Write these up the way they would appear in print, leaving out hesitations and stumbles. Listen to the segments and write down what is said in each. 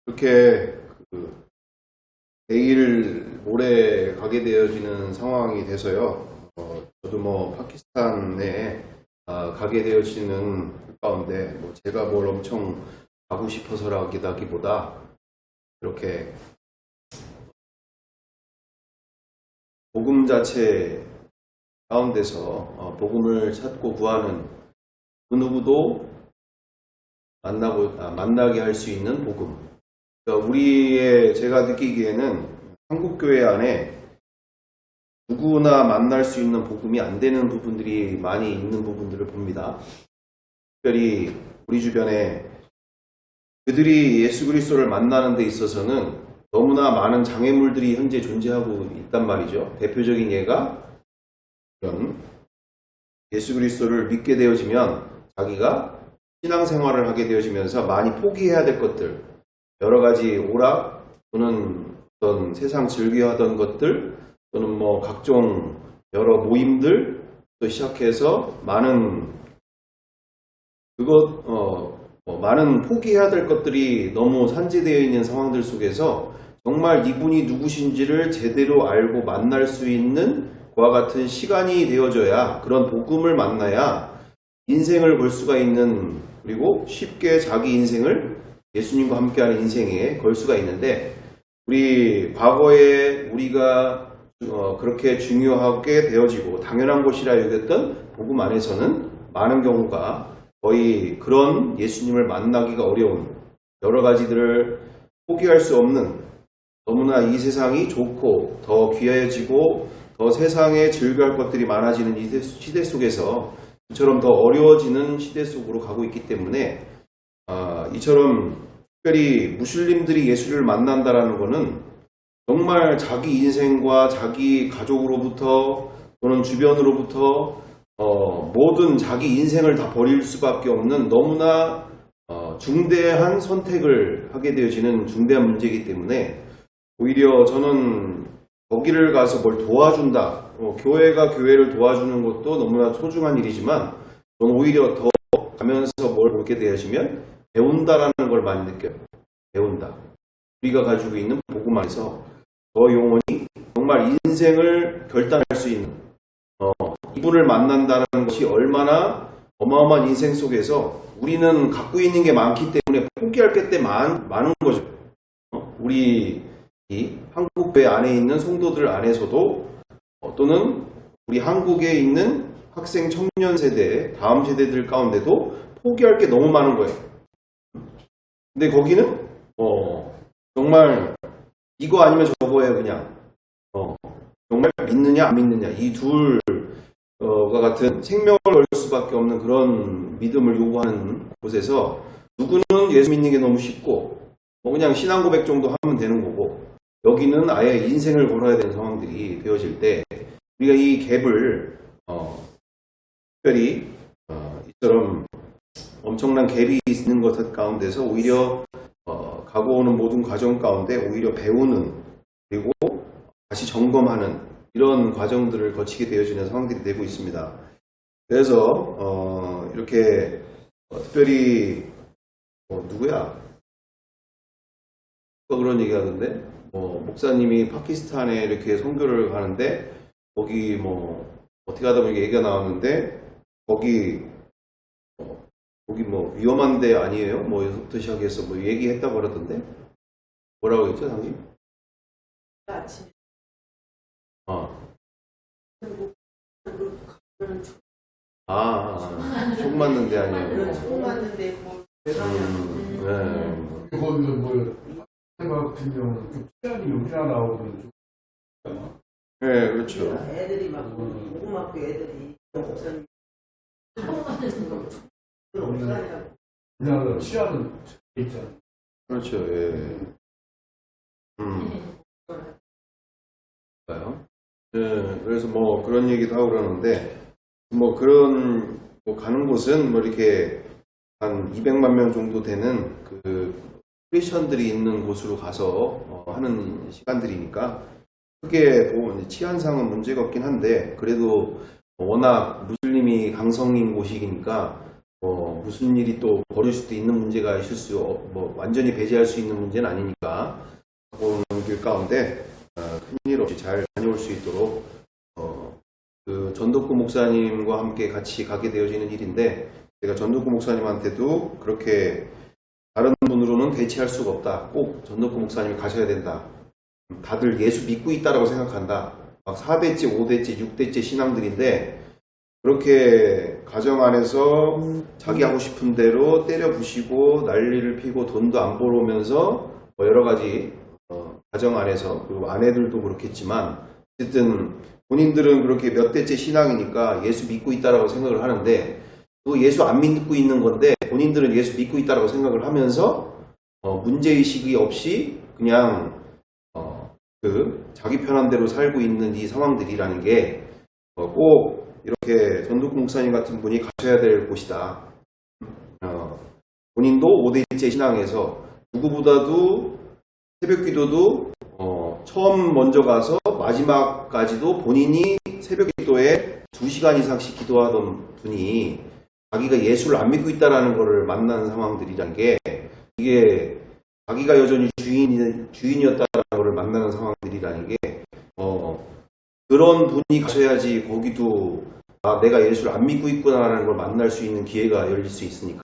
이렇게 내일 모레 가게 되어지는 상황이 돼서요. 저도 뭐 파키스탄에 가게 되어지는 가운데 제가 뭘 엄청 가고 싶어서라기보다 이렇게 복음 자체 가운데서 복음을 찾고 구하는 그 누구도 만나게 할 수 있는 복음. 그러니까 제가 느끼기에는 한국교회 안에 누구나 만날 수 있는 복음이 안 되는 부분들이 많이 있는 부분들을 봅니다. 특별히 우리 주변에 그들이 예수 그리스도를 만나는 데 있어서는 너무나 많은 장애물들이 현재 존재하고 있단 말이죠. 대표적인 예가 이런 예수 그리스도를 믿게 되어지면 자기가 신앙생활을 하게 되어지면서 많이 포기해야 될 것들, 여러 가지 오락 또는 어떤 세상 즐겨하던 것들 또는 뭐 각종 여러 모임들 또 시작해서 많은 많은 포기해야 될 것들이 너무 산재되어 있는 상황들 속에서 정말 이분이 누구신지를 제대로 알고 만날 수 있는 그와 같은 시간이 되어져야, 그런 복음을 만나야 인생을 걸 수가 있는, 그리고 쉽게 자기 인생을 예수님과 함께하는 인생에 걸 수가 있는데, 우리 과거에 우리가 그렇게 중요하게 되어지고 당연한 것이라 여겼던 복음 안에서는 많은 경우가 거의 그런 예수님을 만나기가 어려운, 여러 가지들을 포기할 수 없는, 너무나 이 세상이 좋고 더 귀해지고 더 세상에 즐겨할 것들이 많아지는 이 시대 속에서 이처럼 더 어려워지는 시대 속으로 가고 있기 때문에 이처럼 특별히 무슬림들이 예수를 만난다라는 것은 정말 자기 인생과 자기 가족으로부터 또는 주변으로부터 모든 자기 인생을 다 버릴 수밖에 없는 너무나 중대한 선택을 하게 되어지는 중대한 문제이기 때문에, 오히려 저는 거기를 가서 뭘 도와준다, 교회가 교회를 도와주는 것도 너무나 소중한 일이지만, 저는 오히려 더 가면서 뭘 보게 되어지면 배운다라는 걸 많이 느껴요. 배운다. 우리가 가지고 있는 복음 안에서 더 영원히 정말 인생을 결단할 수 있는 이분을 만난다는 것이 얼마나 어마어마한 인생 속에서 우리는 갖고 있는 게 많기 때문에 포기할 게 많은 거죠. 우리 이 한국교회 안에 있는 성도들 안에서도 또는 우리 한국에 있는 학생 청년 세대, 다음 세대들 가운데도 포기할 게 너무 많은 거예요. 근데 거기는 정말 이거 아니면 저거예요. 그냥 정말 믿느냐 안 믿느냐, 이 둘과 같은 생명을 걸 수밖에 없는 그런 믿음을 요구하는 곳에서 누구는 예수 믿는 게 너무 쉽고 그냥 신앙 고백 정도 하면 되는 거고, 여기는 아예 인생을 걸어야 되는 상황들이 되어질 때 우리가 이 갭을 특별히 이처럼 엄청난 갭이 있는 것 가운데서 오히려 가고 오는 모든 과정 가운데 오히려 배우는, 그리고 다시 점검하는 이런 과정들을 거치게 되어지는 상황들이 되고 있습니다. 그래서 이렇게 특별히 누구야? 그런 얘기 하던데, 목사님이 파키스탄에 이렇게 선교를 가는데 거기 어떻게 하다 보니까 얘기가 나왔는데 거기 위험한 데 아니에요? 여기서부터 시작해서 얘기했다고 그러던데? 뭐라고 했죠, 당신? 아침. 총 맞는 데 아니에요? 총 맞는데 네. 거기서 같은 경우는 치안이 용기나 나오거든요. 네, 그렇죠. 애들이 막 고구마학교 애들이 목사님 우리나라 치안은 있잖아요. 그렇죠. 예. 네, 그래서 그런 얘기도 하고 그러는데, 그런 가는 곳은 이렇게 한 200만 명 정도 되는 크리스천들이 있는 곳으로 가서 하는 시간들이니까 크게 치안상은 문제가 없긴 한데, 그래도 워낙 무슬림이 강성인 곳이니까 무슨 일이 또 벌어질 수도 있는 문제가 있을 완전히 배제할 수 있는 문제는 아니니까 오는 길 가운데 큰일 없이 잘 다녀올 수 있도록 그 전덕구 목사님과 함께 같이 가게 되어지는 일인데 제가 전덕구 목사님한테도 그렇게 다른 분으로는 대체할 수가 없다. 꼭 전덕구 목사님이 가셔야 된다. 다들 예수 믿고 있다라고 생각한다. 막 4대째, 5대째, 6대째 신앙들인데 그렇게 가정 안에서 자기 하고 싶은 대로 때려 부시고 난리를 피고 돈도 안 벌어오면서 여러 가지 가정 안에서 그리고 아내들도 그렇겠지만 어쨌든 본인들은 그렇게 몇 대째 신앙이니까 예수 믿고 있다라고 생각을 하는데 또 예수 안 믿고 있는 건데 본인들은 예수 믿고 있다라고 생각을 하면서 문제의식이 없이 그냥 자기 편한 대로 살고 있는 이 상황들이라는 게 꼭 이렇게 전덕구 목사님 같은 분이 가셔야 될 곳이다. 본인도 5대째 신앙에서 누구보다도 새벽 기도도 처음 먼저 가서 마지막까지도 본인이 새벽 기도에 2시간 이상씩 기도하던 분이 자기가 예수를 안 믿고 있다는 것을 만나는 상황들이란 게 이게 자기가 여전히 주인이었다는 것을 만나는 상황들이라는 게 그런 분이 가셔야지 거기도 내가 예수를 안 믿고 있구나라는 걸 만날 수 있는 기회가 열릴 수 있으니까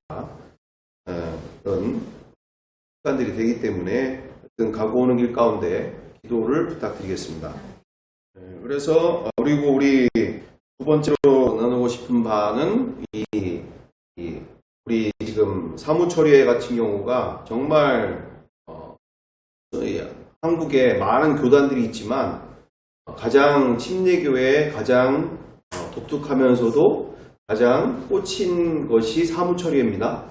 그런 시간들이 되기 때문에 가고 오는 길 가운데 기도를 부탁드리겠습니다. 그래서 그리고 우리 두 번째로 나누고 싶은 바는 우리 지금 사무처리회 같은 경우가 정말 한국에 많은 교단들이 있지만 가장 침례교회에 가장 독특하면서도 가장 꽂힌 것이 사무처리회입니다.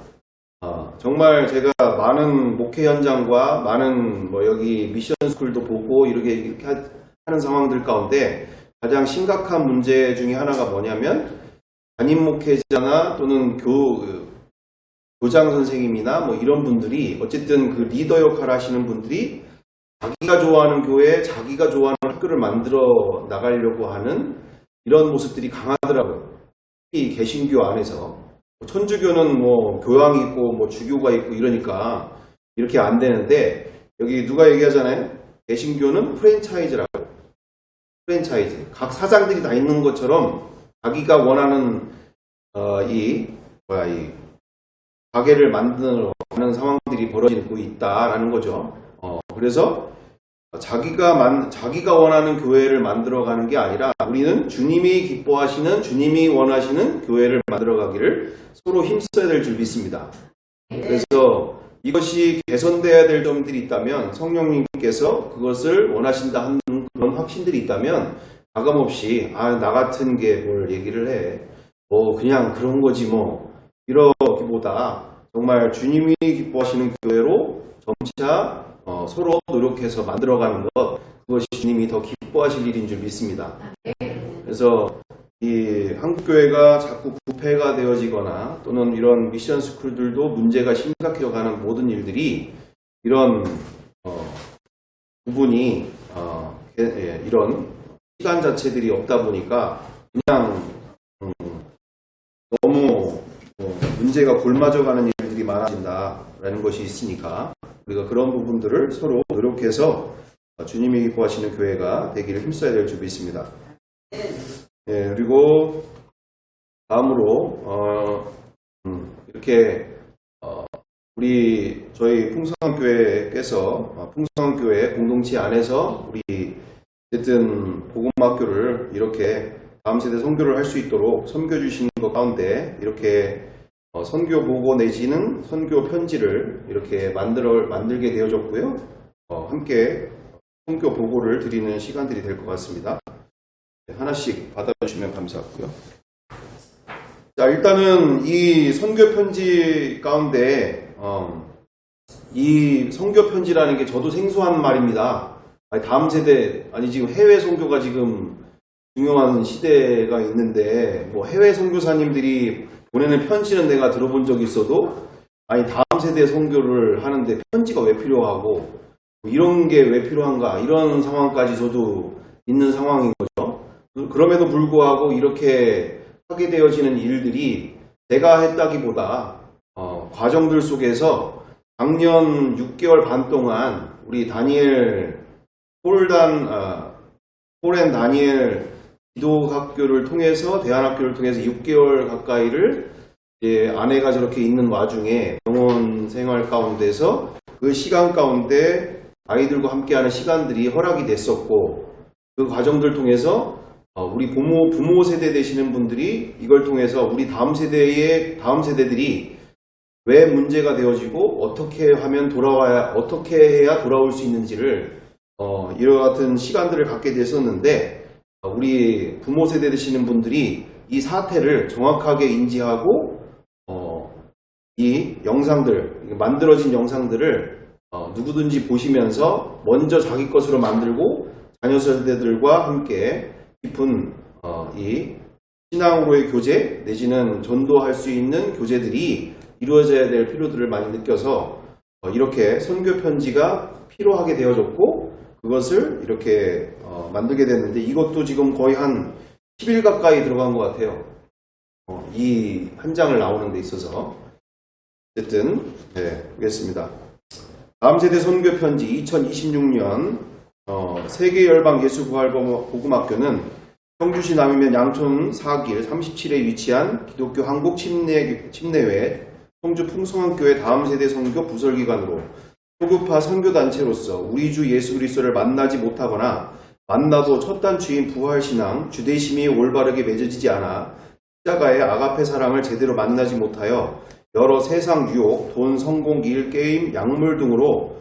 정말 제가 많은 목회 현장과 많은 여기 미션 스쿨도 보고 이렇게 하는 상황들 가운데 가장 심각한 문제 중에 하나가 뭐냐면 담임 목회자나 또는 교장 선생님이나 이런 분들이 어쨌든 그 리더 역할을 하시는 분들이 자기가 좋아하는 교회, 자기가 좋아하는 학교를 만들어 나가려고 하는 이런 모습들이 강하더라고요. 이 개신교 안에서 천주교는 교황이 있고 주교가 있고 이러니까 이렇게 안 되는데 여기 누가 얘기하잖아요. 개신교는 프랜차이즈라고. 프랜차이즈. 각 사장들이 다 있는 것처럼 자기가 원하는 이 가게를 만드는 상황들이 벌어지고 있다라는 거죠. 그래서 자기가 원하는 교회를 만들어가는 게 아니라 우리는 주님이 기뻐하시는 주님이 원하시는 교회를 만들어가기를 서로 힘써야 될 줄 믿습니다. 그래서 이것이 개선돼야 될 점들이 있다면 성령님께서 그것을 원하신다 하는 그런 확신들이 있다면 가감없이 나 같은 게 뭘 얘기를 해 그냥 그런 거지 이러기보다 정말 주님이 기뻐하시는 교회로 점차 서로 노력해서 만들어가는 것 그것이 주님이 더 기뻐하실 일인 줄 믿습니다. 그래서 이 한국교회가 자꾸 부패가 되어지거나 또는 이런 미션 스쿨들도 문제가 심각해져가는 모든 일들이 이런 부분이 이런 시간 자체들이 없다 보니까 그냥 너무 문제가 골마져가는 일들이 많아진다라는 것이 있으니까 우리가 그런 부분들을 서로 노력해서 주님이 기뻐하시는 교회가 되기를 힘써야 될 줄 믿습니다. 그리고 다음으로 이렇게 저희 풍성교회께서 풍성교회 공동체 안에서 우리 어쨌든 복음학교를 이렇게 다음 세대 선교를 할 수 있도록 섬겨주시는 것 가운데 이렇게 선교 보고 내지는 선교 편지를 이렇게 만들게 되어졌고요. 함께 선교 보고를 드리는 시간들이 될 것 같습니다. 하나씩 받아주시면 감사하고요. 자, 일단은 이 선교 편지 가운데 이 선교 편지라는 게 저도 생소한 말입니다. 다음 세대 지금 해외 선교가 지금 중요한 시대가 있는데 해외 선교사님들이 보내는 편지는 내가 들어본 적이 있어도 다음 세대 선교를 하는데 편지가 왜 필요하고 이런 게 왜 필요한가 이런 상황까지 저도 있는 상황인 거죠. 그럼에도 불구하고 이렇게 하게 되어지는 일들이 제가 했다기보다 과정들 속에서 작년 6개월 반 동안 우리 폴앤 다니엘 기도학교를 통해서 대안학교를 통해서 6개월 가까이를 이제 아내가 저렇게 있는 와중에 병원 생활 가운데서 그 시간 가운데 아이들과 함께하는 시간들이 허락이 됐었고 그 과정들 통해서 우리 부모 세대 되시는 분들이 이걸 통해서 우리 다음 세대들이 왜 문제가 되어지고 어떻게 해야 돌아올 수 있는지를 이와 같은 시간들을 갖게 됐었는데 우리 부모 세대 되시는 분들이 이 사태를 정확하게 인지하고 이 영상들, 만들어진 영상들을 누구든지 보시면서 먼저 자기 것으로 만들고 자녀 세대들과 함께 깊은 이 신앙으로의 교제 내지는 전도할 수 있는 교제들이 이루어져야 될 필요들을 많이 느껴서 이렇게 선교 편지가 필요하게 되어졌고 그것을 이렇게 만들게 됐는데 이것도 지금 거의 한 10일 가까이 들어간 것 같아요. 이 한 장을 나오는 데 있어서 어쨌든 보겠습니다. 다음 세대 선교 편지 2026년 세계열방 예수부활복음학교는 청주시 남이면 양촌 4길 37에 위치한 기독교 한국 침례회 청주 풍성한교회 다음 세대 선교 부설기관으로 소급파 선교단체로서 우리 주 예수 그리스도를 만나지 못하거나 만나도 첫 단추인 부활신앙 주대심이 올바르게 맺어지지 않아 십자가의 아가페 사랑을 제대로 만나지 못하여 여러 세상 유혹, 돈, 성공, 일, 게임, 약물 등으로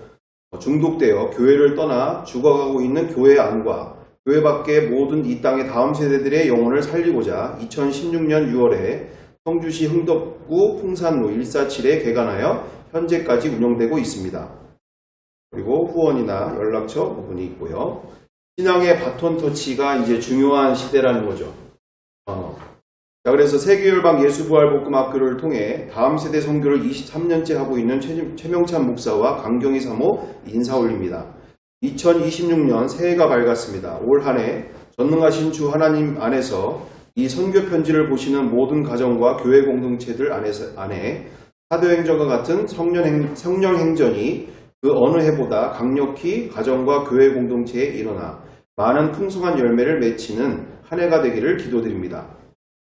중독되어 교회를 떠나 죽어가고 있는 교회 안과 교회 밖의 모든 이 땅의 다음 세대들의 영혼을 살리고자 2016년 6월에 청주시 흥덕구 풍산로 147에 개관하여 현재까지 운영되고 있습니다. 그리고 후원이나 연락처 부분이 있고요. 신앙의 바톤 터치가 이제 중요한 시대라는 거죠. 자, 그래서 세계열방 예수부활복음학교를 통해 다음 세대 선교를 23년째 하고 있는 최명찬 목사와 강경희 사모 인사 올립니다. 2026년 새해가 밝았습니다. 올 한 해 전능하신 주 하나님 안에서 이 선교 편지를 보시는 모든 가정과 교회 공동체들 안에 사도행전과 같은 성령 행전이 그 어느 해보다 강력히 가정과 교회 공동체에 일어나 많은 풍성한 열매를 맺히는 한 해가 되기를 기도드립니다.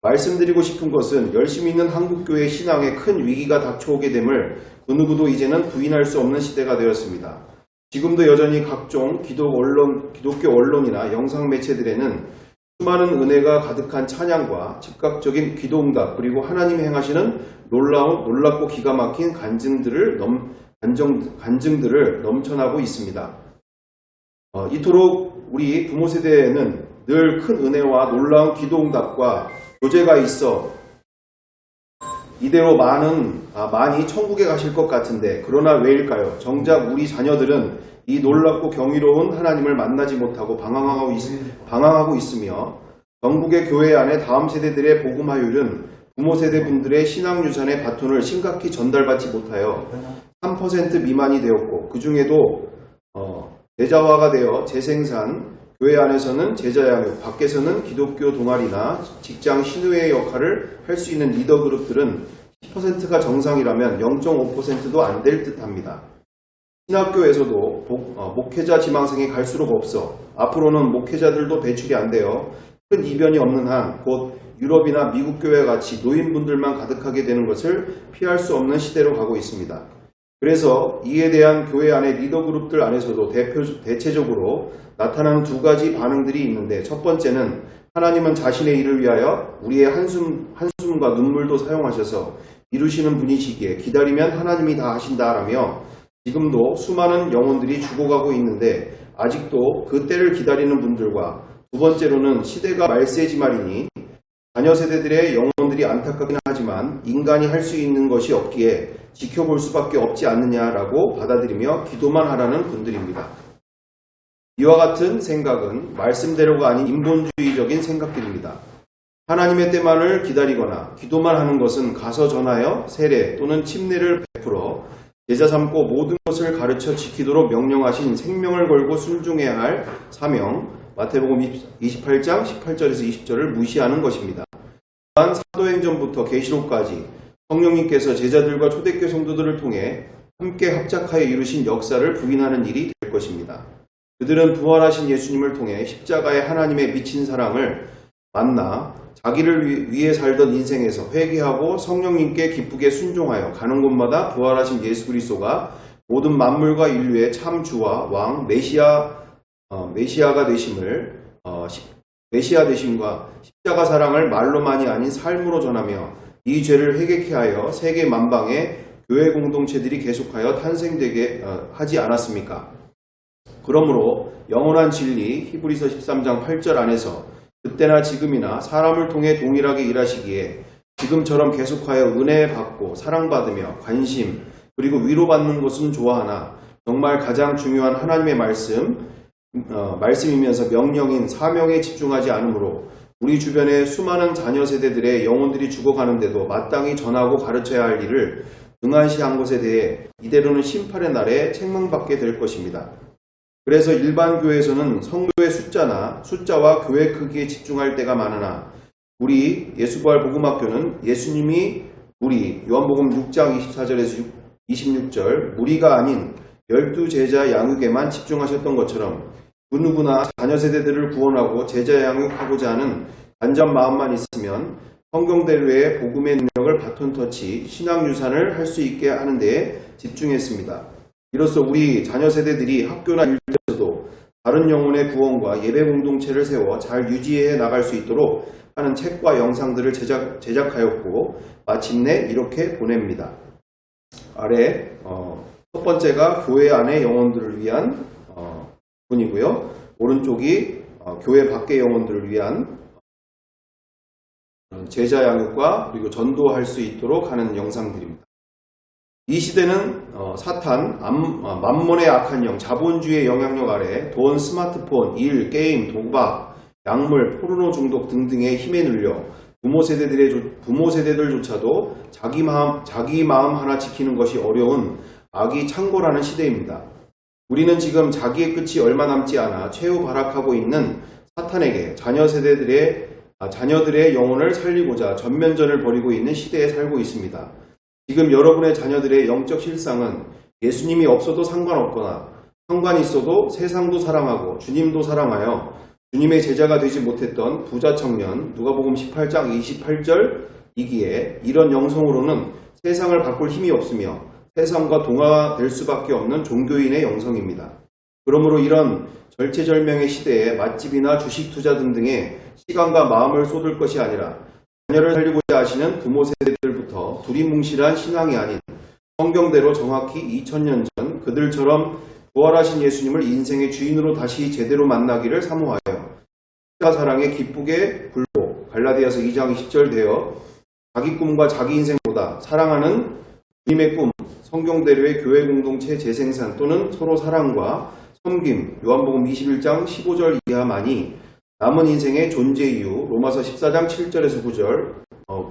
말씀드리고 싶은 것은 열심히 있는 한국교회 신앙에 큰 위기가 닥쳐오게 됨을 그 누구도 이제는 부인할 수 없는 시대가 되었습니다. 지금도 여전히 각종 기독교 언론이나 영상 매체들에는 수많은 은혜가 가득한 찬양과 즉각적인 기도응답 그리고 하나님이 행하시는 놀랍고 기가 막힌 간증들을 넘쳐나고 있습니다. 이토록 우리 부모 세대에는 늘 큰 은혜와 놀라운 기도응답과 교제가 있어 이대로 많이 천국에 가실 것 같은데 그러나 왜일까요? 정작 우리 자녀들은 이 놀랍고 경이로운 하나님을 만나지 못하고 방황하고 있으며 전국의 교회 안에 다음 세대들의 복음화율은 부모 세대분들의 신앙유산의 바톤을 심각히 전달받지 못하여 3% 미만이 되었고 그 중에도 제자화가 되어 재생산 교회 안에서는 제자 양육, 밖에서는 기독교 동아리나 직장 신우의 역할을 할 수 있는 리더 그룹들은 10%가 정상이라면 0.5%도 안 될 듯합니다. 신학교에서도 목회자 지망생이 갈수록 없어 앞으로는 목회자들도 배출이 안 되어 큰 이변이 없는 한 곧 유럽이나 미국 교회와 같이 노인분들만 가득하게 되는 것을 피할 수 없는 시대로 가고 있습니다. 그래서 이에 대한 교회 안의 리더 그룹들 안에서도 대체적으로 나타나는 두 가지 반응들이 있는데 첫 번째는 하나님은 자신의 일을 위하여 우리의 한숨과 눈물도 사용하셔서 이루시는 분이시기에 기다리면 하나님이 다 하신다라며 지금도 수많은 영혼들이 죽어가고 있는데 아직도 그 때를 기다리는 분들과 두 번째로는 시대가 말세지말이니 자녀 세대들의 영혼들이 안타깝긴 하지만 인간이 할 수 있는 것이 없기에 지켜볼 수밖에 없지 않느냐라고 받아들이며 기도만 하라는 분들입니다. 이와 같은 생각은 말씀대로가 아닌 인본주의적인 생각들입니다. 하나님의 때만을 기다리거나 기도만 하는 것은 가서 전하여 세례 또는 침례를 베풀어 제자 삼고 모든 것을 가르쳐 지키도록 명령하신 생명을 걸고 순종해야 할 사명 마태복음 28장 18절에서 20절을 무시하는 것입니다. 사도행전부터 계시록까지 성령님께서 제자들과 초대교회 성도들을 통해 함께 합작하여 이루신 역사를 부인하는 일이 될 것입니다. 그들은 부활하신 예수님을 통해 십자가의 하나님의 미친 사랑을 만나 자기를 위해 살던 인생에서 회개하고 성령님께 기쁘게 순종하여 가는 곳마다 부활하신 예수 그리스도가 모든 만물과 인류의 참 주와 왕 메시아가 되심을 메시아 되심과 십자가 사랑을 말로만이 아닌 삶으로 전하며 이 죄를 회개케 하여 세계 만방의 교회 공동체들이 계속하여 탄생되게 하지 않았습니까? 그러므로 영원한 진리 히브리서 13장 8절 안에서 그때나 지금이나 사람을 통해 동일하게 일하시기에 지금처럼 계속하여 은혜 받고 사랑받으며 관심 그리고 위로받는 것은 좋아하나 정말 가장 중요한 하나님의 말씀이면서 명령인 사명에 집중하지 않으므로 우리 주변의 수많은 자녀 세대들의 영혼들이 죽어가는데도 마땅히 전하고 가르쳐야 할 일을 등한시한 것에 대해 이대로는 심판의 날에 책망받게 될 것입니다. 그래서 일반 교회에서는 성도의 숫자와 교회 크기에 집중할 때가 많으나 우리 예수부활 복음학교는 예수님이 우리 요한복음 6장 24절에서 26절 무리가 아닌 12제자 양육에만 집중하셨던 것처럼 그 누구나 자녀 세대들을 구원하고 제자 양육하고자 하는 간절 마음만 있으면 성경대로의 복음의 능력을 바톤 터치, 신앙 유산을 할 수 있게 하는 데에 집중했습니다. 이로써 우리 자녀 세대들이 학교나 일터에서도 다른 영혼의 구원과 예배 공동체를 세워 잘 유지해 나갈 수 있도록 하는 책과 영상들을 제작하였고 마침내 이렇게 보냅니다. 아래 첫 번째가 교회 안의 영혼들을 위한 부분이고요. 오른쪽이 교회 밖의 영혼들을 위한 제자 양육과 그리고 전도할 수 있도록 하는 영상들입니다. 이 시대는 사탄, 만몬의 악한 영, 자본주의의 영향력 아래 돈, 스마트폰, 일, 게임, 도박, 약물, 포르노 중독 등등의 힘에 눌려 부모 세대들조차도 자기 마음 하나 지키는 것이 어려운 악이 창궐하는 시대입니다. 우리는 지금 자기의 끝이 얼마 남지 않아 최후 발악하고 있는 사탄에게 자녀들의 영혼을 살리고자 전면전을 벌이고 있는 시대에 살고 있습니다. 지금 여러분의 자녀들의 영적 실상은 예수님이 없어도 상관없거나 상관이 있어도 세상도 사랑하고 주님도 사랑하여 주님의 제자가 되지 못했던 부자 청년 누가복음 18장 28절이기에 이런 영성으로는 세상을 바꿀 힘이 없으며 세상과 동화될 수밖에 없는 종교인의 영성입니다. 그러므로 이런 절체절명의 시대에 맛집이나 주식 투자 등등에 시간과 마음을 쏟을 것이 아니라 자녀를 살리고자 하시는 부모 세대들부터 두리뭉실한 신앙이 아닌 성경대로 정확히 2000년 전 그들처럼 부활하신 예수님을 인생의 주인으로 다시 제대로 만나기를 사모하여 십자가 사랑에 기쁘게 굴복 갈라디아서 2장 20절 되어 자기 꿈과 자기 인생보다 사랑하는 주님의 꿈, 성경대로의 교회 공동체 재생산 또는 서로 사랑과 섬김, 요한복음 21장 15절 이하만이 남은 인생의 존재 이유, 로마서 14장 7절에서 9절,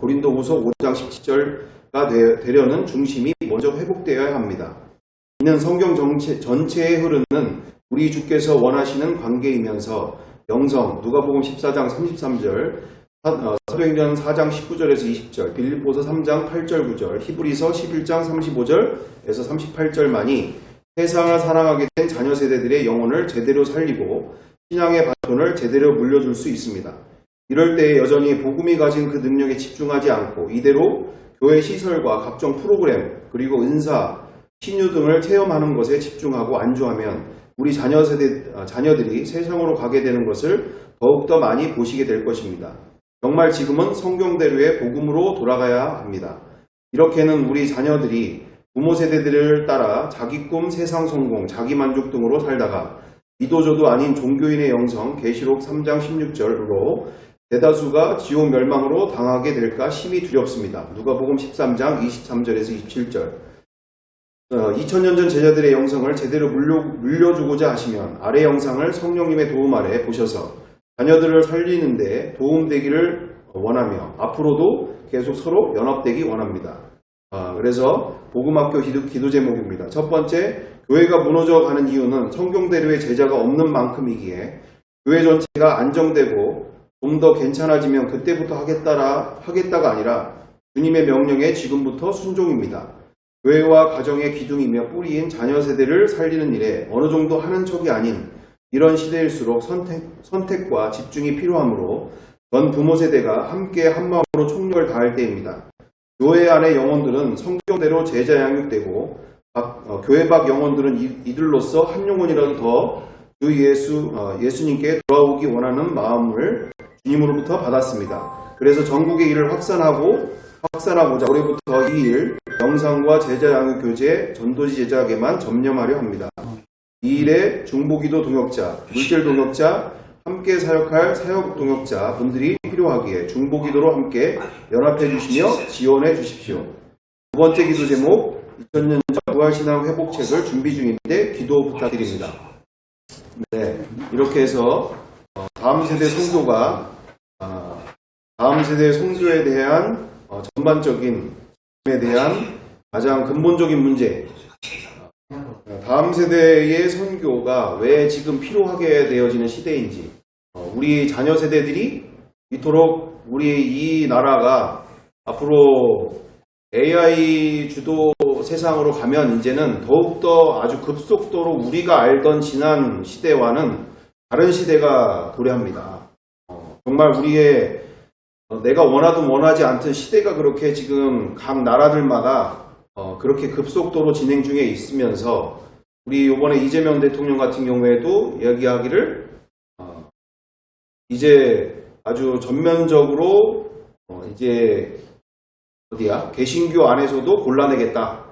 고린도후서 5장 17절가 되려는 중심이 먼저 회복되어야 합니다. 이는 성경 전체에 흐르는 우리 주께서 원하시는 관계이면서 영성, 누가복음 14장 33절, 사도행전 4장 19절에서 20절, 빌립보서 3장 8절 9절, 히브리서 11장 35절에서 38절만이 세상을 사랑하게 된 자녀 세대들의 영혼을 제대로 살리고 신앙의 바톤을 제대로 물려줄 수 있습니다. 이럴 때 여전히 복음이 가진 그 능력에 집중하지 않고 이대로 교회 시설과 각종 프로그램 그리고 은사, 신유 등을 체험하는 것에 집중하고 안주하면 우리 자녀들이 세상으로 가게 되는 것을 더욱더 많이 보시게 될 것입니다. 정말 지금은 성경대로의 복음으로 돌아가야 합니다. 이렇게는 우리 자녀들이 부모 세대들을 따라 자기 꿈, 세상 성공, 자기 만족 등으로 살다가 이도저도 아닌 종교인의 영성 계시록 3장 16절로 대다수가 지옥 멸망으로 당하게 될까 심히 두렵습니다. 누가복음 13장 23절에서 27절 2000년 전 제자들의 영성을 제대로 물려주고자 하시면 아래 영상을 성령님의 도움 아래 보셔서 자녀들을 살리는데 도움되기를 원하며 앞으로도 계속 서로 연합되기 원합니다. 그래서 복음학교 기도 제목입니다. 첫 번째, 교회가 무너져가는 이유는 성경대로의 제자가 없는 만큼이기에 교회 전체가 안정되고 좀 더 괜찮아지면 그때부터 하겠다가 아니라 주님의 명령에 지금부터 순종입니다. 교회와 가정의 기둥이며 뿌리인 자녀 세대를 살리는 일에 어느 정도 하는 척이 아닌 이런 시대일수록 선택과 집중이 필요하므로 전 부모 세대가 함께 한마음으로 총력을 다할 때입니다. 교회 안의 영혼들은 성경대로 제자 양육되고 교회 밖 영혼들은 이들로서 한 영혼이라도 더 주 예수님께 돌아오기 원하는 마음을 주님으로부터 받았습니다. 그래서 전국의 일을 확산하고자 올해부터 이 일, 영상과 제자 양육 교제, 전도지 제작에만 전념하려 합니다. 이 일에 중보기도 동역자, 물질 동역자, 함께 사역할 사역 동역자 분들이 필요하기에 중보기도로 함께 연합해 주시며 지원해 주십시오. 두 번째 기도 제목, 2000년 부활신앙 회복책을 준비 중인데 기도 부탁드립니다. 네, 이렇게 해서 다음 세대 성도에 대한 전반적인 에 대한 가장 근본적인 문제, 다음 세대의 선교가 왜 지금 필요하게 되어지는 시대인지, 우리 자녀 세대들이 이토록 우리 이 나라가 앞으로 AI 주도 세상으로 가면 이제는 더욱더 아주 급속도로 우리가 알던 지난 시대와는 다른 시대가 도래합니다. 정말 우리의 내가 원하든 원하지 않든 시대가 그렇게 지금 각 나라들마다 그렇게 급속도로 진행 중에 있으면서 우리 이번에 이재명 대통령 같은 경우에도 이야기하기를 이제 아주 전면적으로 이제 개신교 안에서도 골라내겠다.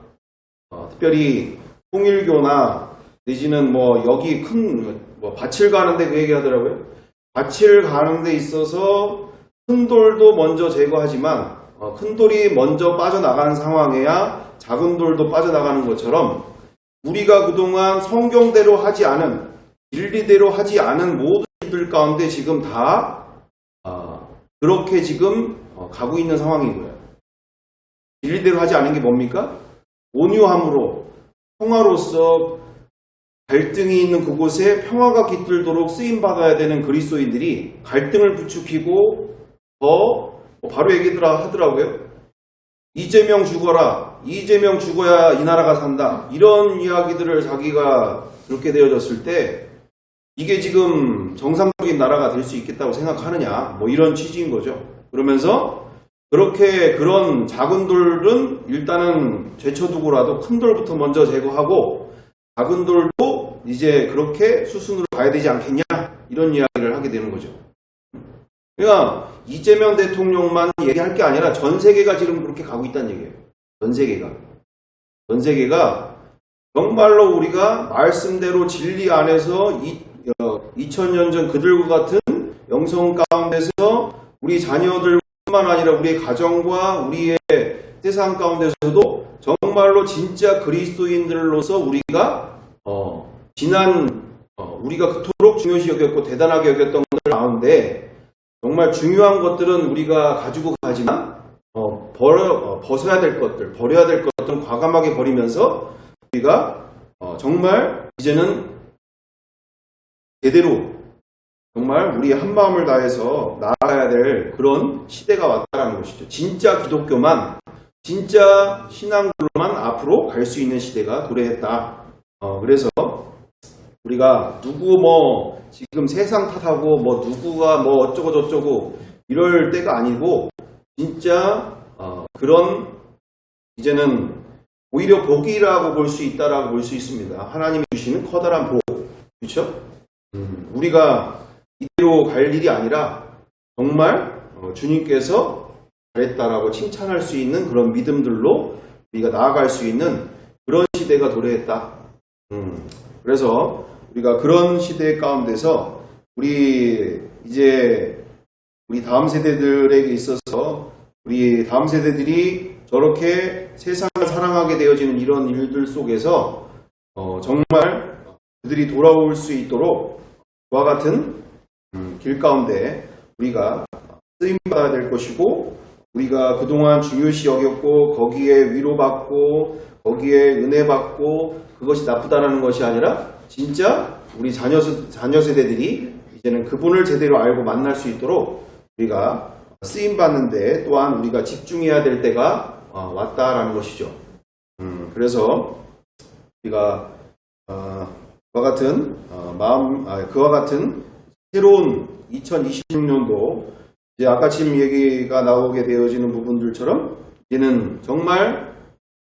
특별히 통일교나 내지는 여기 큰 밭을 가는데 그 얘기 하더라고요. 밭을 가는 데 있어서 큰 돌도 먼저 제거하지만 큰 돌이 먼저 빠져나가는 상황에야 작은 돌도 빠져나가는 것처럼 우리가 그동안 성경대로 하지 않은 진리대로 하지 않은 모든 일들 가운데 지금 다 그렇게 지금 가고 있는 상황인 거예요. 진리대로 하지 않은 게 뭡니까? 온유함으로 평화로서 갈등이 있는 그곳에 평화가 깃들도록 쓰임받아야 되는 그리스도인들이 갈등을 부추기고 바로 하더라고요. 이재명 죽어라. 이재명 죽어야 이 나라가 산다. 이런 이야기들을 자기가 그렇게 되어졌을 때 이게 지금 정상적인 나라가 될 수 있겠다고 생각하느냐. 이런 취지인 거죠. 그러면서 그런 작은 돌은 일단은 제쳐두고라도 큰 돌부터 먼저 제거하고 작은 돌도 이제 그렇게 수순으로 가야 되지 않겠냐. 이런 이야기를 하게 되는 거죠. 그러니까 이재명 대통령만 얘기할 게 아니라 전 세계가 지금 그렇게 가고 있다는 얘기예요. 전 세계가 정말로 우리가 말씀대로 진리 안에서 2000년 전 그들과 같은 영성 가운데서 우리 자녀들뿐만 아니라 우리의 가정과 우리의 세상 가운데서도 정말로 진짜 그리스도인들로서 우리가 우리가 그토록 중요시 여겼고 대단하게 여겼던 것들 가운데 정말 중요한 것들은 우리가 가지고 가지만 벗어야 될 것들, 버려야 될 것들은 과감하게 버리면서 우리가 정말 이제는 제대로 정말 우리 한 마음을 다해서 나아가야 될 그런 시대가 왔다는 것이죠. 진짜 기독교만, 진짜 신앙으로만 앞으로 갈 수 있는 시대가 도래했다. 그래서 우리가 누구 지금 세상 탓하고 누구가 어쩌고 저쩌고 이럴 때가 아니고 진짜 그런 이제는 오히려 복이라고 볼 수 있다라고 볼 수 있습니다. 하나님이 주시는 커다란 복. 그렇죠? 우리가 이대로 갈 일이 아니라 정말 주님께서 잘했다라고 칭찬할 수 있는 그런 믿음들로 우리가 나아갈 수 있는 그런 시대가 도래했다. 그래서 우리가 그런 시대 가운데서 우리 다음 세대들에게 있어서 우리 다음 세대들이 저렇게 세상을 사랑하게 되어지는 이런 일들 속에서 정말 그들이 돌아올 수 있도록 그와 같은 길 가운데 우리가 쓰임받아야 될 것이고 우리가 그동안 중요시 여겼고 거기에 위로받고 거기에 은혜받고 그것이 나쁘다는 것이 아니라 진짜 우리 자녀 세대들이 이제는 그분을 제대로 알고 만날 수 있도록 우리가 쓰임 받는데 또한 우리가 집중해야 될 때가 왔다라는 것이죠. 그래서 우리가 그와 같은 새로운 2026년도 이제 아까 지금 얘기가 나오게 되어지는 부분들처럼 이제는 정말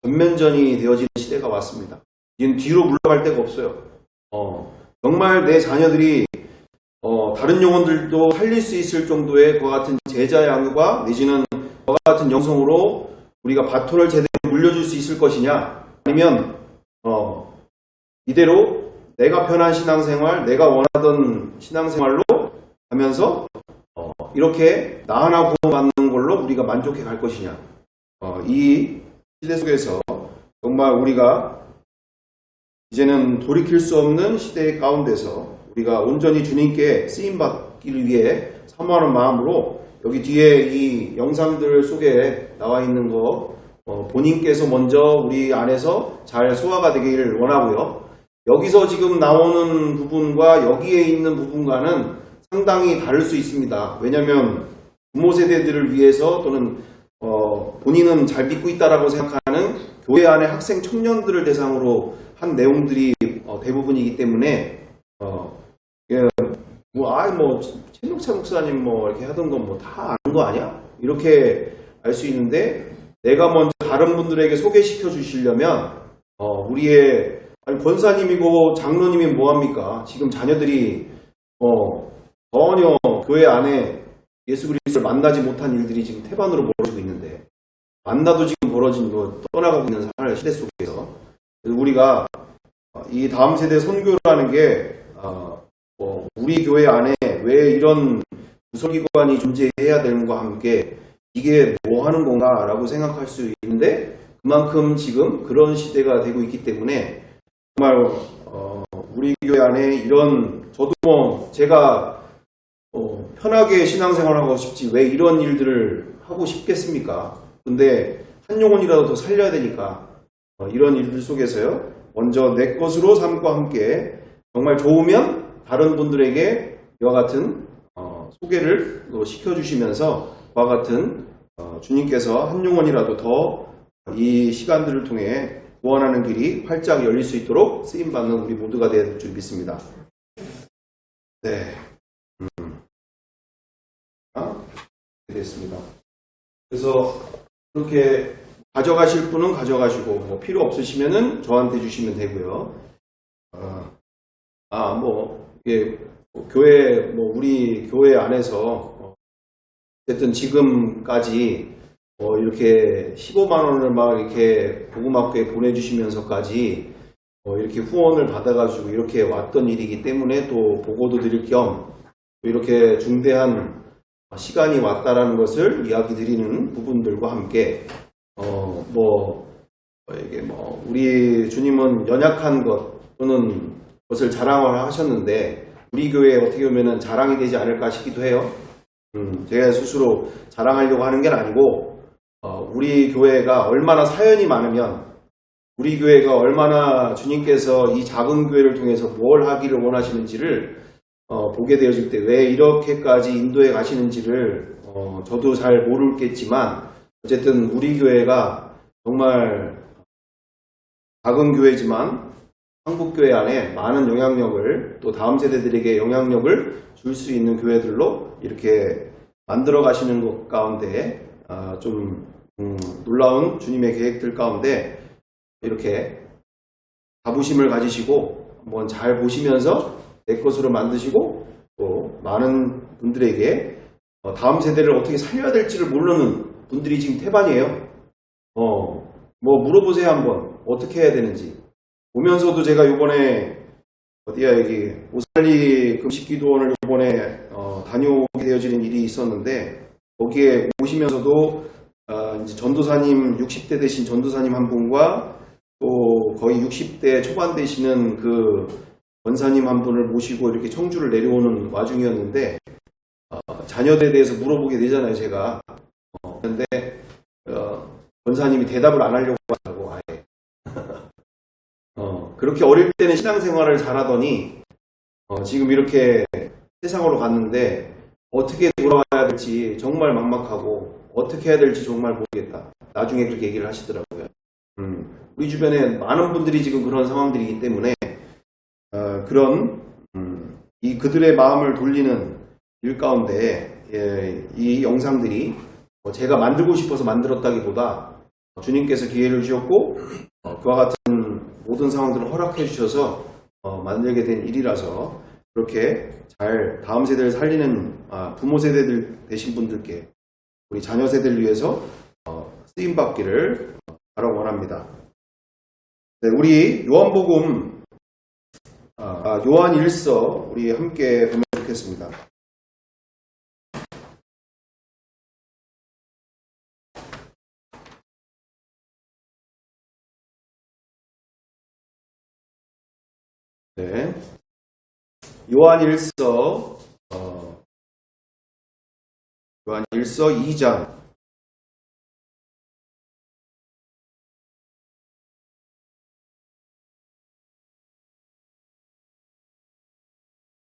전면전이 되어지는 시대가 왔습니다. 이제는 뒤로 물러갈 데가 없어요. 정말 내 자녀들이 다른 영혼들도 살릴 수 있을 정도의 그와 같은 제자 양육과 내지는 그와 같은 영성으로 우리가 바톤을 제대로 물려줄 수 있을 것이냐, 아니면 이대로 내가 편한 신앙생활, 내가 원하던 신앙생활로 하면서 이렇게 나 하나 구원받는 걸로 우리가 만족해 갈 것이냐. 이 시대 속에서 정말 우리가 이제는 돌이킬 수 없는 시대 가운데서 우리가 온전히 주님께 쓰임받기를 위해 사모하는 마음으로 여기 뒤에 이 영상들 속에 나와 있는 거 본인께서 먼저 우리 안에서 잘 소화가 되기를 원하고요. 여기서 지금 나오는 부분과 여기에 있는 부분과는 상당히 다를 수 있습니다. 왜냐하면 부모 세대들을 위해서 또는 본인은 잘 믿고 있다라고 생각하는 교회 안의 학생 청년들을 대상으로 한 내용들이 대부분이기 때문에 최명찬 목사님 이렇게 하던 건 다 아는 거 아니야? 이렇게 알 수 있는데 내가 먼저 다른 분들에게 소개시켜 주시려면 우리의 권사님이고 장로님이 뭐합니까? 지금 자녀들이 전혀 교회 안에 예수 그리스도를 만나지 못한 일들이 지금 태반으로 벌어지고 있는데 만나도 지금 떠나가고 있는 시대 속에서 우리가 이 다음 세대 선교라는 게 우리 교회 안에 왜 이런 부설기관이 존재해야 되는 것과 함께 이게 뭐 하는 건가 라고 생각할 수 있는데 그만큼 지금 그런 시대가 되고 있기 때문에 정말 우리 교회 안에 이런 저도 제가 편하게 신앙생활하고 싶지 왜 이런 일들을 하고 싶겠습니까? 근데 한 영혼이라도 더 살려야 되니까 이런 일들 속에서요 먼저 내 것으로 삶과 함께 정말 좋으면 다른 분들에게 이와 같은 소개를 시켜주시면서 그와 같은 주님께서 한 영혼이라도 더 이 시간들을 통해 구원하는 길이 활짝 열릴 수 있도록 쓰임받는 우리 모두가 될 줄 믿습니다. 네. 됐습니다. 그래서 그렇게 가져가실 분은 가져가시고 필요 없으시면은 저한테 주시면 되고요. 이게 교회 우리 교회 안에서 어쨌든 지금까지 이렇게 15만 원을 막 이렇게 복음학교에 보내주시면서까지 이렇게 후원을 받아가지고 이렇게 왔던 일이기 때문에 또 보고도 드릴 겸 이렇게 중대한 시간이 왔다라는 것을 이야기 드리는 부분들과 함께 우리 주님은 연약한 것 또는 것을 자랑을 하셨는데 우리 교회에 어떻게 보면 자랑이 되지 않을까 싶기도 해요. 제가 스스로 자랑하려고 하는 게 아니고 우리 교회가 얼마나 사연이 많으면 우리 교회가 얼마나 주님께서 이 작은 교회를 통해서 뭘 하기를 원하시는지를 보게 되어질 때 왜 이렇게까지 인도해 가시는지를 저도 잘 모르겠지만 어쨌든 우리 교회가 정말 작은 교회지만 한국교회 안에 많은 영향력을 또 다음 세대들에게 영향력을 줄 수 있는 교회들로 이렇게 만들어 가시는 것 가운데 좀 놀라운 주님의 계획들 가운데 이렇게 자부심을 가지시고 한번 잘 보시면서 내 것으로 만드시고 또 많은 분들에게 다음 세대를 어떻게 살려야 될지를 모르는 분들이 지금 태반이에요. 물어보세요 한번 어떻게 해야 되는지. 오면서도 제가 요번에 여기 오살리 금식기도원을 요번에 다녀오게 되어지는 일이 있었는데 거기에 오시면서도 이제 전도사님 60대 되신 전도사님 한 분과 또 거의 60대 초반 되시는 그 권사님 한 분을 모시고 이렇게 청주를 내려오는 와중이었는데 자녀들에 대해서 물어보게 되잖아요 제가. 그런데 권사님이 대답을 안 하려고 하고 아예 그렇게 어릴 때는 신앙생활을 잘하더니 지금 이렇게 세상으로 갔는데 어떻게 돌아가야 될지 정말 막막하고 어떻게 해야 될지 정말 모르겠다. 나중에 그렇게 얘기를 하시더라고요. 우리 주변에 많은 분들이 지금 그런 상황들이기 때문에 그런 그들의 마음을 돌리는 일 가운데 이 영상들이 제가 만들고 싶어서 만들었다기보다 주님께서 기회를 주셨고 그와 같은 모든 상황들을 허락해 주셔서 만들게 된 일이라서 그렇게 잘 다음 세대를 살리는 부모 세대들 되신 분들께 우리 자녀 세대를 위해서 쓰임 받기를 바라고 원합니다. 네, 우리 요한복음 요한 1서 우리 함께 보면 좋겠습니다. 네. 요한 1서 2장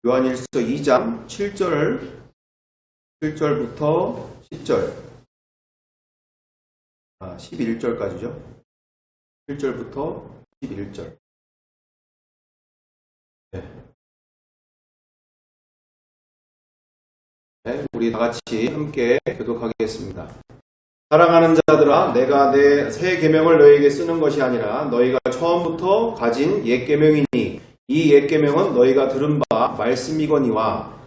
요한 1서 2장 7절부터 10절 11절까지죠. 7절부터 11절. 네, 우리 다 같이 함께 교독하겠습니다. 사랑하는 자들아, 내가 내 새 계명을 너희에게 쓰는 것이 아니라 너희가 처음부터 가진 옛 계명이니 이 옛 계명은 너희가 들은 바 말씀이거니와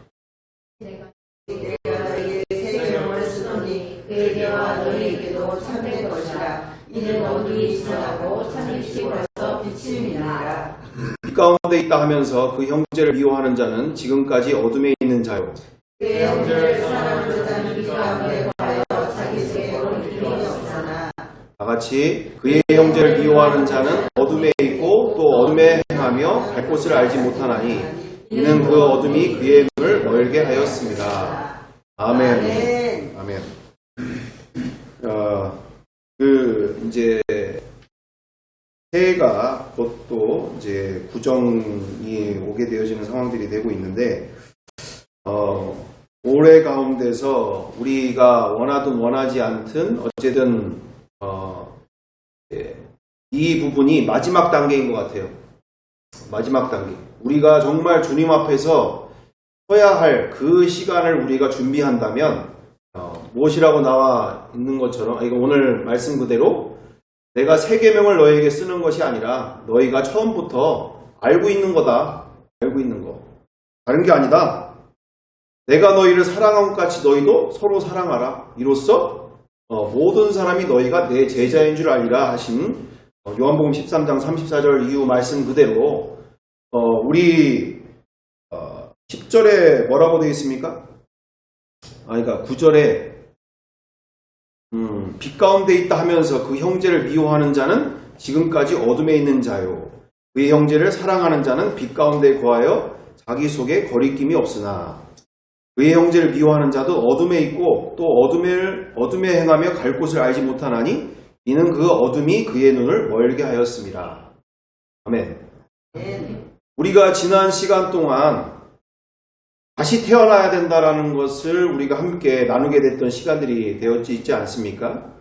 내가 너희에게 새 계명을 쓰노니 그에게와 너희에게도 참된 것이라. 이는 어둠이 지나가고 참빛이 벌써 비침이니라. 빛 가운데 있다 하면서 그 형제를 미워하는 자는 지금까지 어둠에 있는 자요. 그의 형제를 사랑하는 자는 빛 가운데 거하여 자기 속에 거리낌이 없으나. 다 같이 그의 형제를 미워하는 자는 어둠에 있고 또 어둠에 행하며 갈 곳을 알지 못하나니 이는 그 어둠이 그의 눈을 멀게 하였습니다. 아멘. 아멘. 이제 새해가 곧 이제 구정이 오게 되어지는 상황들이 되고 있는데 올해 가운데서 우리가 원하든 원하지 않든 어쨌든 이 부분이 마지막 단계인 것 같아요. 마지막 단계. 우리가 정말 주님 앞에서 서야 할 그 시간을 우리가 준비한다면 무엇이라고 나와 있는 것처럼 이거 오늘 말씀 그대로 내가 새 계명을 너희에게 쓰는 것이 아니라 너희가 처음부터 알고 있는 거다. 알고 있는 거. 다른 게 아니다. 내가 너희를 사랑한 것 같이 너희도 서로 사랑하라. 이로써 모든 사람이 너희가 내 제자인 줄 알리라 하신 요한복음 13장 34절 이후 말씀 그대로 우리 10절에 뭐라고 되어 있습니까? 그러니까 9절에 빛 가운데 있다 하면서 그 형제를 미워하는 자는 지금까지 어둠에 있는 자요. 그의 형제를 사랑하는 자는 빛 가운데 거하여 자기 속에 거리낌이 없으나 그의 형제를 미워하는 자도 어둠에 있고 또 어둠에 행하며 갈 곳을 알지 못하나니 이는 그 어둠이 그의 눈을 멀게 하였습니다. 아멘. 우리가 지난 시간 동안 다시 태어나야 된다라는 것을 우리가 함께 나누게 됐던 시간들이 되었지 있지 않습니까?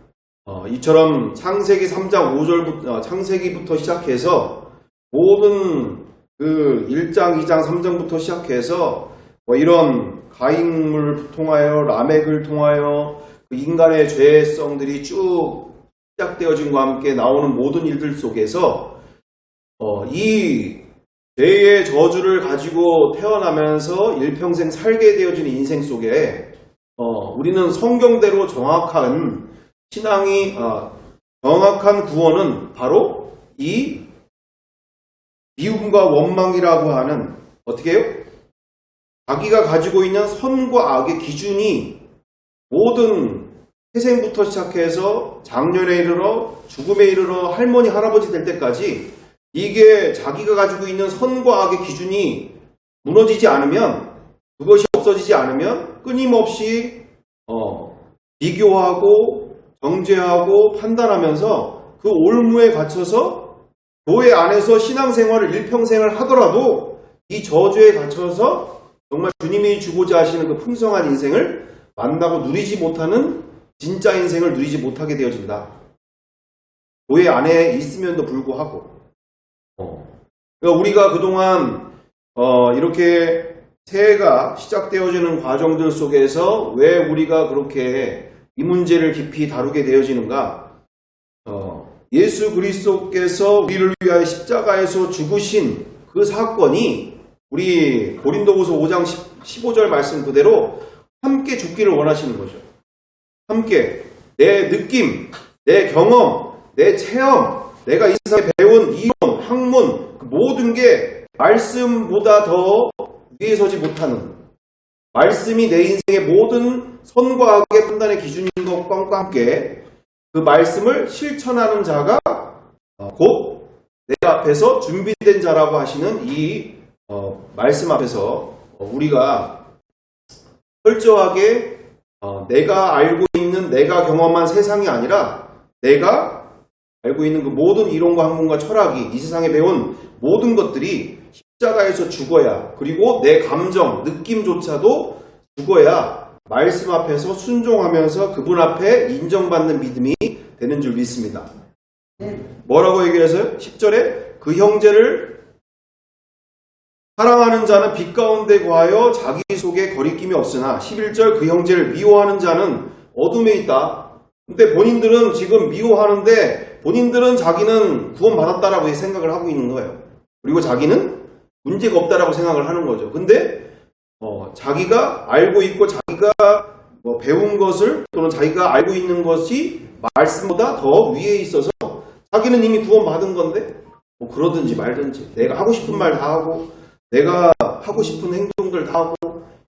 이처럼 창세기 3장 5절부터 창세기부터 시작해서 모든 그 1장, 2장, 3장부터 시작해서 이런 가인을 통하여 라멕을 통하여 그 인간의 죄성들이 쭉 시작되어진과 함께 나오는 모든 일들 속에서 이 죄의 저주를 가지고 태어나면서 일평생 살게 되어진 인생 속에 우리는 성경대로 정확한 신앙이 정확한 구원은 바로 이 미움과 원망이라고 하는 어떻게 해요? 자기가 가지고 있는 선과 악의 기준이 모든 태생부터 시작해서 장년에 이르러 죽음에 이르러 할머니 할아버지 될 때까지 이게 자기가 가지고 있는 선과 악의 기준이 무너지지 않으면 그것이 없어지지 않으면 끊임없이 비교하고 정죄하고 판단하면서 그 올무에 갇혀서 교회 안에서 신앙생활을 일평생을 하더라도 이 저주에 갇혀서 정말 주님이 주고자 하시는 그 풍성한 인생을 만나고 누리지 못하는 진짜 인생을 누리지 못하게 되어진다. 교회 안에 있으면도 불구하고 그러니까 우리가 그동안 이렇게 새해가 시작되어지는 과정들 속에서 왜 우리가 그렇게 이 문제를 깊이 다루게 되어지는가? 예수 그리스도께서 우리를 위하여 십자가에서 죽으신 그 사건이 우리 고린도후서 5장 15절 말씀 그대로 함께 죽기를 원하시는 거죠. 함께 내 느낌, 내 경험, 내 체험, 내가 이 세상에 배운 이론, 학문 그 모든 게 말씀보다 더 위에 서지 못하는 말씀이 내 인생의 모든 선과 악의 판단의 기준인 것과 함께 그 말씀을 실천하는 자가 곧 내 앞에서 준비된 자라고 하시는 이 말씀 앞에서 우리가 철저하게 내가 알고 있는 내가 경험한 세상이 아니라 내가 알고 있는 그 모든 이론과 학문과 철학이 이 세상에 배운 모든 것들이 십자가에서 죽어야 그리고 내 감정, 느낌조차도 죽어야 말씀 앞에서 순종하면서 그분 앞에 인정받는 믿음이 되는 줄 믿습니다. 뭐라고 얘기해서요? 10절에 그 형제를 사랑하는 자는 빛 가운데 거하여 자기 속에 거리낌이 없으나 11절 그 형제를 미워하는 자는 어둠에 있다. 근데 본인들은 지금 미워하는데 본인들은 자기는 구원받았다라고 생각을 하고 있는 거예요. 그리고 자기는 문제가 없다라고 생각을 하는 거죠. 근데 자기가 알고 있고 자기가 배운 것을 또는 자기가 알고 있는 것이 말씀보다 더 위에 있어서 자기는 이미 구원받은 건데 그러든지 말든지 내가 하고 싶은 말 다 하고 내가 하고 싶은 행동들 다 하고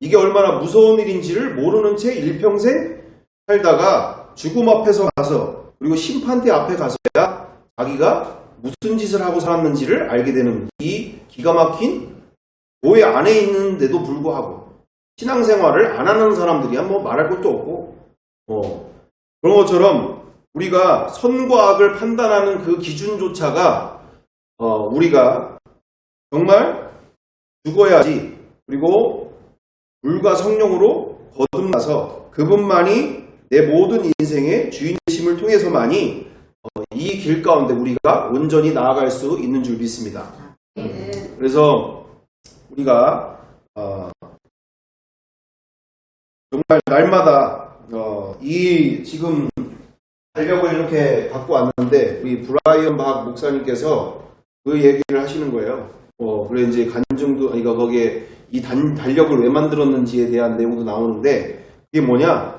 이게 얼마나 무서운 일인지를 모르는 채 일평생 살다가 죽음 앞에서 가서 그리고 심판대 앞에 가서야 자기가 무슨 짓을 하고 살았는지를 알게 되는 이 기가 막힌 교회 안에 있는데도 불구하고 신앙생활을 안 하는 사람들이야 뭐 말할 것도 없고 그런 것처럼 우리가 선과 악을 판단하는 그 기준조차가 우리가 정말 죽어야지 그리고 물과 성령으로 거듭나서 그분만이 내 모든 인생의 주인 되심을 통해서만이 이 길 가운데 우리가 온전히 나아갈 수 있는 줄 믿습니다. 그래서 우리가 정말 날마다 이 지금 달력을 이렇게 갖고 왔는데 우리 브라이언 박 목사님께서 그 얘기를 하시는 거예요. 그래 이제 간증도 그러니까 거기에 이 달력을 왜 만들었는지에 대한 내용도 나오는데 그게 뭐냐?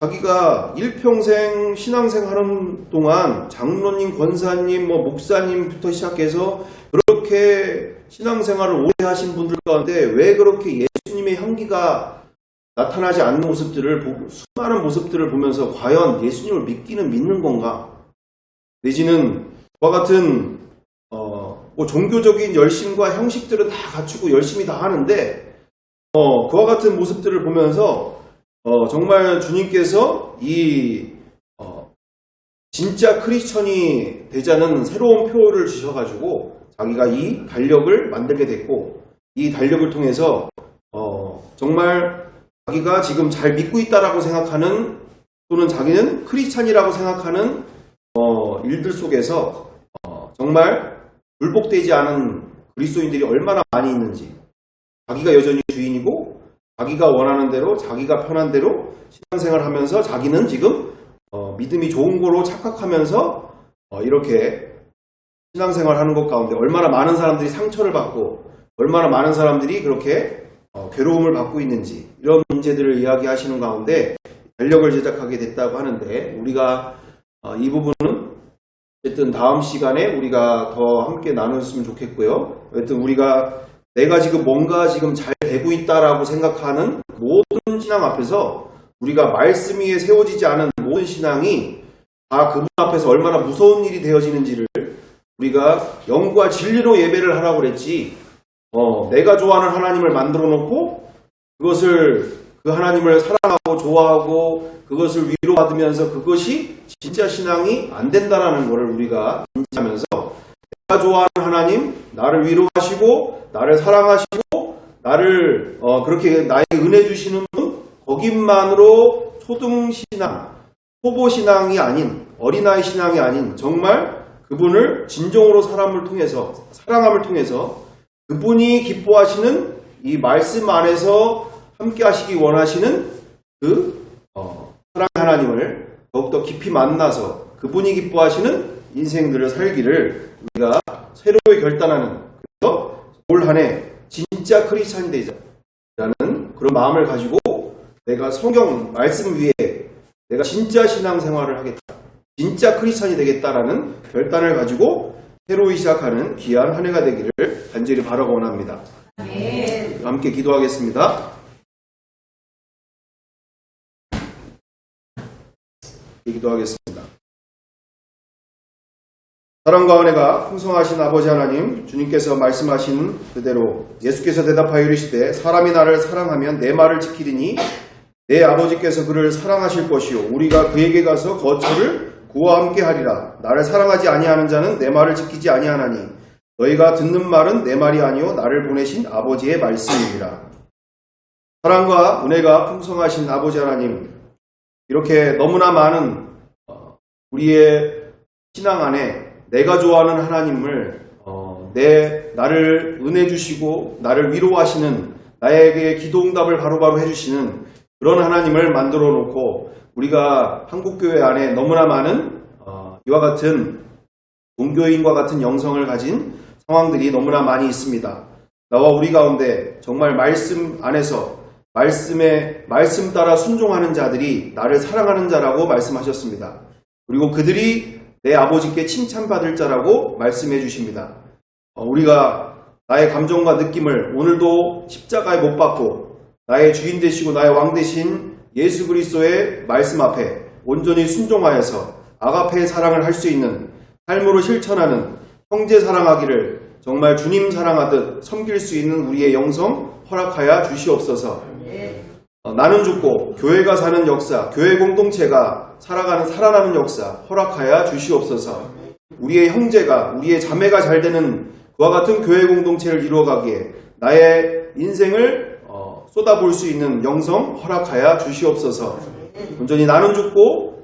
자기가 일평생 신앙생활하는 동안 장로님, 권사님, 목사님부터 시작해서 그렇게 신앙생활을 오래 하신 분들 가운데 왜 그렇게 예수님의 향기가 나타나지 않는 모습들을 수많은 모습들을 보면서 과연 예수님을 믿기는 믿는 건가? 내지는 그와 같은 종교적인 열심과 형식들은 다 갖추고 열심히 다 하는데 그와 같은 모습들을 보면서 정말 주님께서 이 진짜 크리스천이 되자는 새로운 표를 주셔가지고 자기가 이 달력을 만들게 됐고 이 달력을 통해서 정말 자기가 지금 잘 믿고 있다라고 생각하는 또는 자기는 크리스찬이라고 생각하는 일들 속에서 정말 굴복되지 않은 그리스도인들이 얼마나 많이 있는지 자기가 여전히 주인이고 자기가 원하는 대로 자기가 편한 대로 신앙생활을 하면서 자기는 지금 믿음이 좋은 거로 착각하면서 이렇게 신앙생활을 하는 것 가운데 얼마나 많은 사람들이 상처를 받고 얼마나 많은 사람들이 그렇게 괴로움을 받고 있는지 이런 문제들을 이야기하시는 가운데 달력을 제작하게 됐다고 하는데 우리가 이 부분은 어쨌든 다음 시간에 우리가 더 함께 나눴으면 좋겠고요. 어쨌든 우리가 내가 지금 뭔가 지금 잘 되고 있다라고 생각하는 모든 신앙 앞에서 우리가 말씀 위에 세워지지 않은 모든 신앙이 다 그분 앞에서 얼마나 무서운 일이 되어지는지를 우리가 영과 진리로 예배를 하라고 그랬지 내가 좋아하는 하나님을 만들어 놓고 그것을 그 하나님을 사랑하고 좋아하고 그것을 위로받으면서 그것이 진짜 신앙이 안 된다라는 것을 우리가 인지하면서 내가 좋아하는 하나님 나를 위로하시고 나를 사랑하시고 나를 그렇게 나의 은혜 주시는 분, 거기만으로 초등신앙, 초보신앙이 아닌, 어린아이 신앙이 아닌 정말 그분을 진정으로 사람을 통해서, 사랑함을 통해서 그분이 기뻐하시는 이 말씀 안에서 함께 하시기 원하시는 그 사랑의 하나님을 더욱더 깊이 만나서 그분이 기뻐하시는 인생들을 살기를 우리가 새로이 결단하는, 그래서 올 한 해 진짜 크리스찬이 되자라는 그런 마음을 가지고 내가 성경 말씀 위에 내가 진짜 신앙생활을 하겠다, 진짜 크리스찬이 되겠다라는 결단을 가지고 새로이 시작하는 귀한 한 해가 되기를 간절히 바라고 원합니다. 함께 기도하겠습니다. 기도하겠습니다. 사랑과 은혜가 풍성하신 아버지 하나님, 주님께서 말씀하신 그대로 예수께서 대답하여 이르시되 사람이 나를 사랑하면 내 말을 지키리니 내 아버지께서 그를 사랑하실 것이요 우리가 그에게 가서 거처를 그와 함께 하리라. 나를 사랑하지 아니하는 자는 내 말을 지키지 아니하나니 너희가 듣는 말은 내 말이 아니요 나를 보내신 아버지의 말씀이니라. 사랑과 은혜가 풍성하신 아버지 하나님, 이렇게 너무나 많은 우리의 신앙 안에 내가 좋아하는 하나님을 나를 은혜 주시고 나를 위로하시는, 나에게 기도응답을 바로바로 해주시는 그런 하나님을 만들어 놓고 우리가 한국교회 안에 너무나 많은 이와 같은 종교인과 같은 영성을 가진 상황들이 너무나 많이 있습니다. 나와 우리 가운데 정말 말씀 안에서 말씀 따라 순종하는 자들이 나를 사랑하는 자라고 말씀하셨습니다. 그리고 그들이 내 아버지께 칭찬받을 자라고 말씀해 주십니다. 우리가 나의 감정과 느낌을 오늘도 십자가에 못 박고 나의 주인 되시고 나의 왕 되신 예수 그리스도의 말씀 앞에 온전히 순종하여서 아가페의 사랑을 할 수 있는 삶으로 실천하는 형제 사랑하기를 정말 주님 사랑하듯 섬길 수 있는 우리의 영성 허락하여 주시옵소서. 나는 죽고 교회가 사는 역사, 교회 공동체가 살아가는 역사 허락하여 주시옵소서. 우리의 형제가, 우리의 자매가 잘 되는 그와 같은 교회 공동체를 이루어가기에 나의 인생을 쏟아볼 수 있는 영성 허락하여 주시옵소서. 온전히 나는 죽고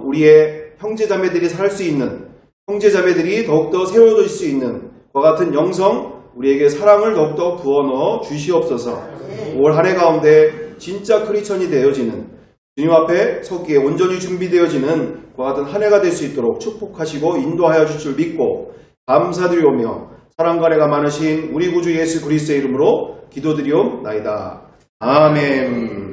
우리의 형제자매들이 살 수 있는, 형제자매들이 더욱더 세워질 수 있는 그와 같은 영성, 우리에게 사랑을 더욱더 부어넣어 주시옵소서. 올 한 해 가운데 진짜 크리스천이 되어지는, 주님 앞에 서기에 온전히 준비되어지는 그와 같은 한 해가 될 수 있도록 축복하시고 인도하여 주실 줄 믿고 감사드리오며 사랑과 은혜가 많으신 우리 구주 예수 그리스도의 이름으로 기도드리옵나이다. 아멘.